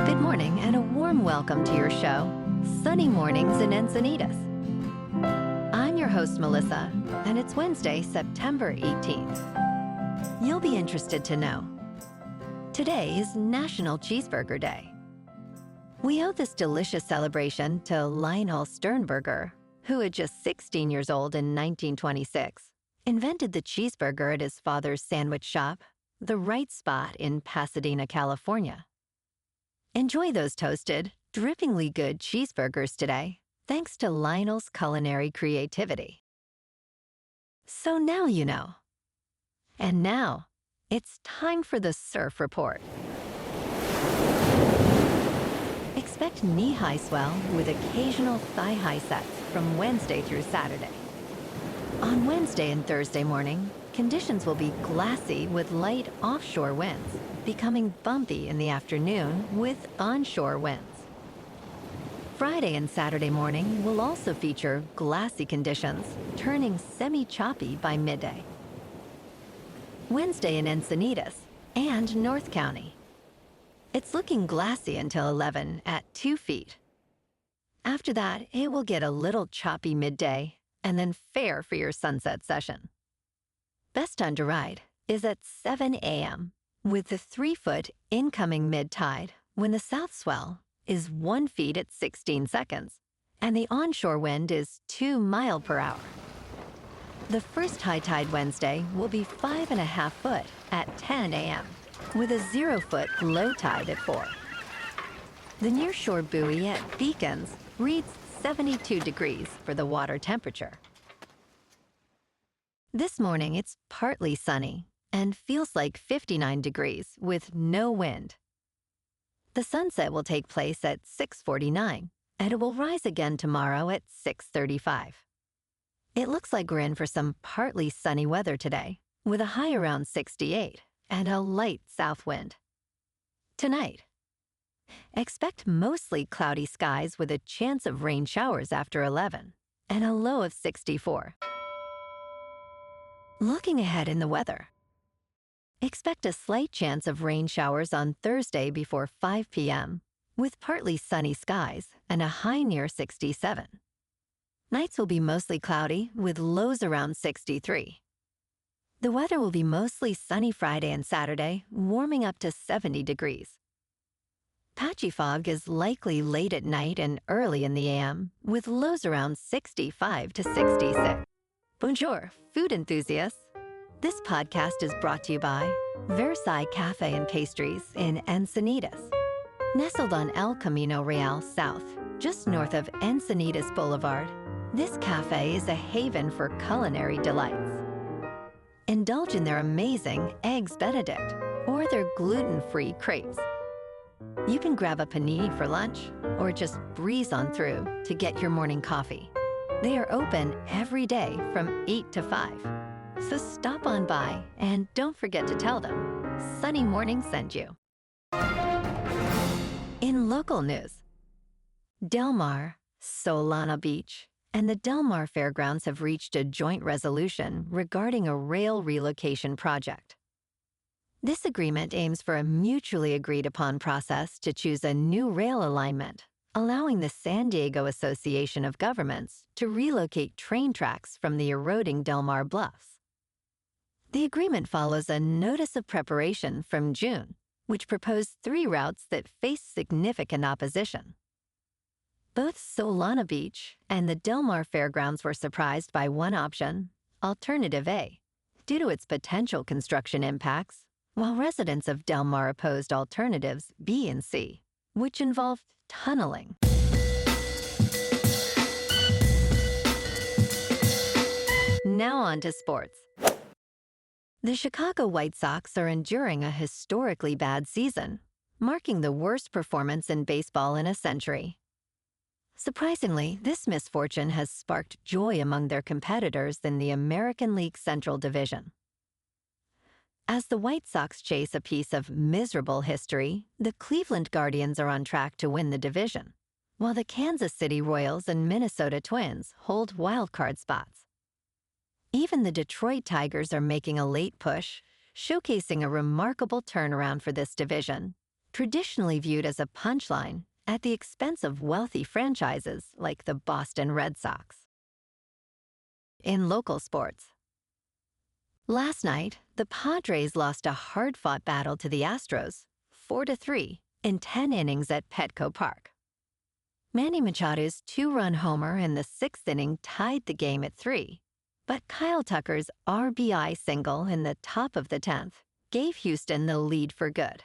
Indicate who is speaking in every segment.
Speaker 1: Good morning and a warm welcome to your show, Sunny Mornings in Encinitas. I'm your host, Melissa, and it's Wednesday, September 18th. You'll be interested to know. Today is National Cheeseburger Day. We owe this delicious celebration to Lionel Sternberger, who at just 16 years old in 1926, invented the cheeseburger at his father's sandwich shop, The Right Spot in Pasadena, California. Enjoy those toasted, drippingly good cheeseburgers today, thanks to Lionel's culinary creativity. So now you know. And now, it's time for the Surf Report. Expect knee-high swell with occasional thigh-high sets from Wednesday through Saturday. On Wednesday and Thursday morning, conditions will be glassy with light offshore winds, becoming bumpy in the afternoon with onshore winds. Friday and Saturday morning will also feature glassy conditions, turning semi-choppy by midday. Wednesday in Encinitas and North County. It's looking glassy until 11 at 2 feet. After that, it will get a little choppy midday and then fair for your sunset session. Best time to ride is at 7 a.m. with the 3-foot incoming mid-tide when the south swell is 1 foot at 16 seconds and the onshore wind is 2 miles per hour. The first high tide Wednesday will be 5.5 foot at 10 a.m. with a 0-foot low tide at 4. The nearshore buoy at Beacons reads 72 degrees for the water temperature. This morning it's partly sunny and feels like 59 degrees with no wind. The sunset will take place at 6:49 and it will rise again tomorrow at 6:35. It looks like we're in for some partly sunny weather today with a high around 68 and a light south wind. Tonight, expect mostly cloudy skies with a chance of rain showers after 11 and a low of 64. Looking ahead in the weather, expect a slight chance of rain showers on Thursday before 5 p.m. with partly sunny skies and a high near 67. Nights will be mostly cloudy with lows around 63. The weather will be mostly sunny Friday and Saturday, warming up to 70 degrees. Patchy fog is likely late at night and early in the AM, with lows around 65 to 66. Bonjour, food enthusiasts. This podcast is brought to you by Versailles Cafe and Pastries in Encinitas. Nestled on El Camino Real South, just north of Encinitas Boulevard, this cafe is a haven for culinary delights. Indulge in their amazing Eggs Benedict or their gluten-free crepes. You can grab a panini for lunch or just breeze on through to get your morning coffee. They are open every day from 8 to 5. So stop on by and don't forget to tell them Sunny Morning sent you. In local news, Del Mar, Solana Beach, and the Del Mar Fairgrounds have reached a joint resolution regarding a rail relocation project. This agreement aims for a mutually agreed-upon process to choose a new rail alignment, allowing the San Diego Association of Governments to relocate train tracks from the eroding Del Mar Bluffs. The agreement follows a notice of preparation from June, which proposed 3 routes that faced significant opposition. Both Solana Beach and the Del Mar Fairgrounds were surprised by one option, Alternative A, due to its potential construction impacts, while residents of Del Mar opposed alternatives B and C, which involved tunneling. Now on to sports. The Chicago White Sox are enduring a historically bad season, marking the worst performance in baseball in a century. Surprisingly, this misfortune has sparked joy among their competitors in the American League Central Division. As the White Sox chase a piece of miserable history, the Cleveland Guardians are on track to win the division, while the Kansas City Royals and Minnesota Twins hold wildcard spots. Even the Detroit Tigers are making a late push, showcasing a remarkable turnaround for this division, traditionally viewed as a punchline at the expense of wealthy franchises like the Boston Red Sox. In local sports, last night, the Padres lost a hard-fought battle to the Astros, 4-3, in 10 innings at Petco Park. Manny Machado's two-run homer in the sixth inning tied the game at 3, but Kyle Tucker's RBI single in the top of the 10th gave Houston the lead for good.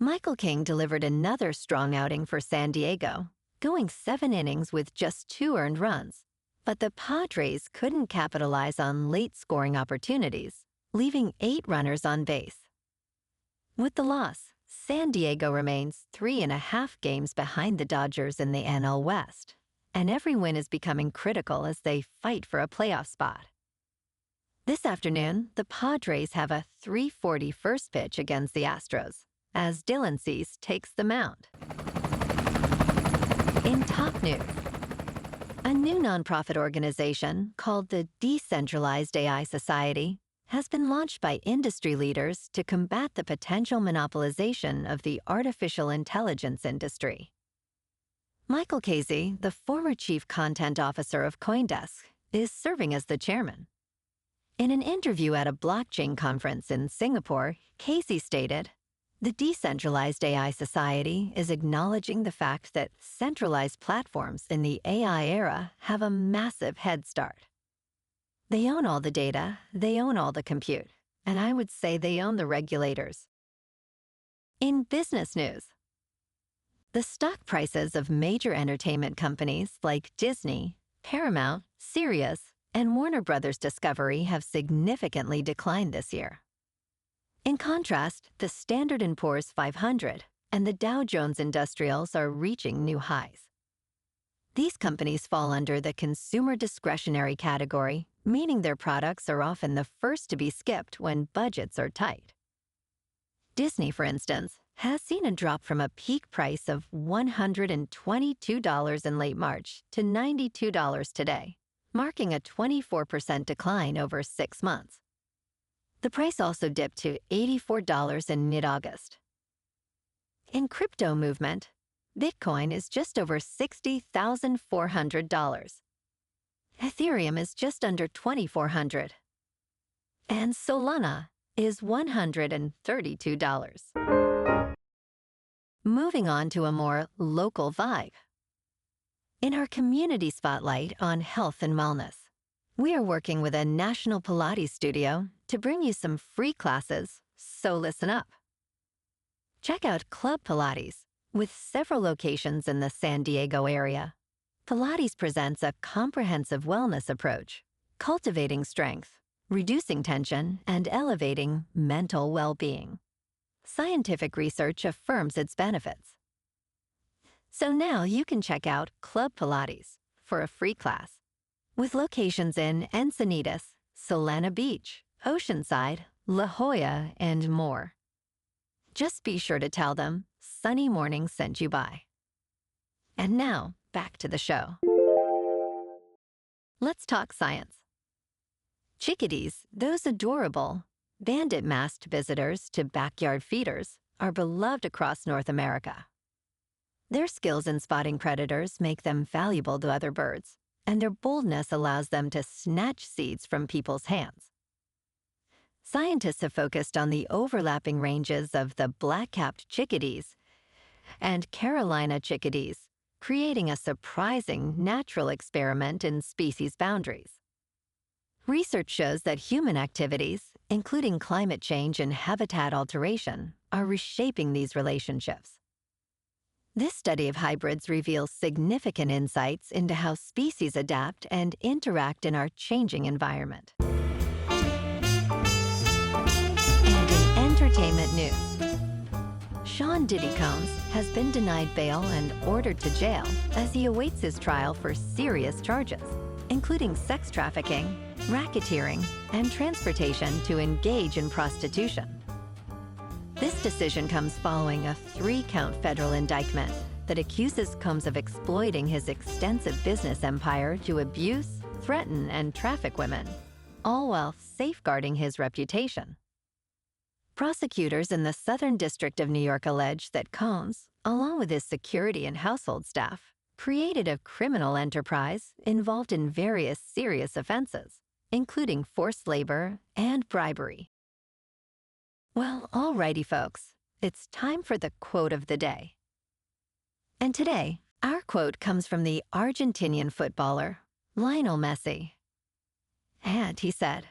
Speaker 1: Michael King delivered another strong outing for San Diego, going 7 innings with just 2 earned runs, but the Padres couldn't capitalize on late scoring opportunities, leaving 8 runners on base. With the loss, San Diego remains 3.5 games behind the Dodgers in the NL West, and every win is becoming critical as they fight for a playoff spot. This afternoon, the Padres have a 3:40 first pitch against the Astros, as Dylan Cease takes the mound. In top news, a new nonprofit organization called the Decentralized AI Society has been launched by industry leaders to combat the potential monopolization of the artificial intelligence industry. Michael Casey, the former chief content officer of CoinDesk, is serving as the chairman. In an interview at a blockchain conference in Singapore, Casey stated, "The Decentralized AI Society is acknowledging the fact that centralized platforms in the AI era have a massive head start. They own all the data, they own all the compute, and I would say they own the regulators." In business news, the stock prices of major entertainment companies like Disney, Paramount, Sirius, and Warner Bros. Discovery have significantly declined this year. In contrast, the Standard & Poor's 500 and the Dow Jones Industrials are reaching new highs. These companies fall under the consumer discretionary category, meaning their products are often the first to be skipped when budgets are tight. Disney, for instance, has seen a drop from a peak price of $122 in late March to $92 today, marking a 24% decline over 6 months. The price also dipped to $84 in mid-August. In crypto movement, Bitcoin is just over $60,400. Ethereum is just under $2,400. And Solana is $132. Moving on to a more local vibe. In our community spotlight on health and wellness, we are working with a national Pilates studio to bring you some free classes, so listen up. Check out Club Pilates, with several locations in the San Diego area. Pilates presents a comprehensive wellness approach, cultivating strength, reducing tension, and elevating mental well-being. Scientific research affirms its benefits. So now you can check out Club Pilates for a free class, with locations in Encinitas, Solana Beach, Oceanside, La Jolla, and more. Just be sure to tell them Sunny Morning sent you by. And now, back to the show. Let's talk science. Chickadees, those adorable, bandit-masked visitors to backyard feeders, are beloved across North America. Their skills in spotting predators make them valuable to other birds, and their boldness allows them to snatch seeds from people's hands. Scientists have focused on the overlapping ranges of the black-capped chickadees and Carolina chickadees, creating a surprising natural experiment in species boundaries. Research shows that human activities, including climate change and habitat alteration, are reshaping these relationships. This study of hybrids reveals significant insights into how species adapt and interact in our changing environment. And in entertainment news, Sean Diddy Combs has been denied bail and ordered to jail as he awaits his trial for serious charges, including sex trafficking, racketeering, and transportation to engage in prostitution. This decision comes following a 3-count federal indictment that accuses Combs of exploiting his extensive business empire to abuse, threaten, and traffic women, all while safeguarding his reputation. Prosecutors in the Southern District of New York allege that Combs, along with his security and household staff, created a criminal enterprise involved in various serious offenses, including forced labor and bribery. Well, alrighty, folks, it's time for the quote of the day. And today, our quote comes from the Argentinian footballer, Lionel Messi. And he said,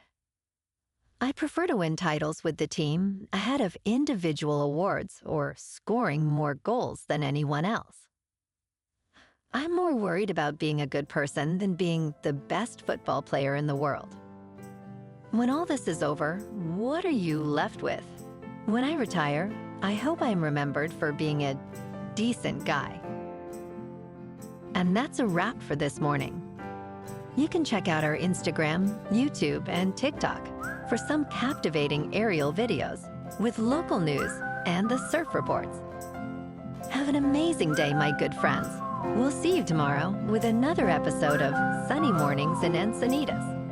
Speaker 1: "I prefer to win titles with the team ahead of individual awards or scoring more goals than anyone else. I'm more worried about being a good person than being the best football player in the world." When all this is over, what are you left with? When I retire, I hope I'm remembered for being a decent guy. And that's a wrap for this morning. You can check out our Instagram, YouTube, and TikTok for some captivating aerial videos with local news and the surf reports. Have an amazing day, my good friends. We'll see you tomorrow with another episode of Sunny Mornings in Encinitas.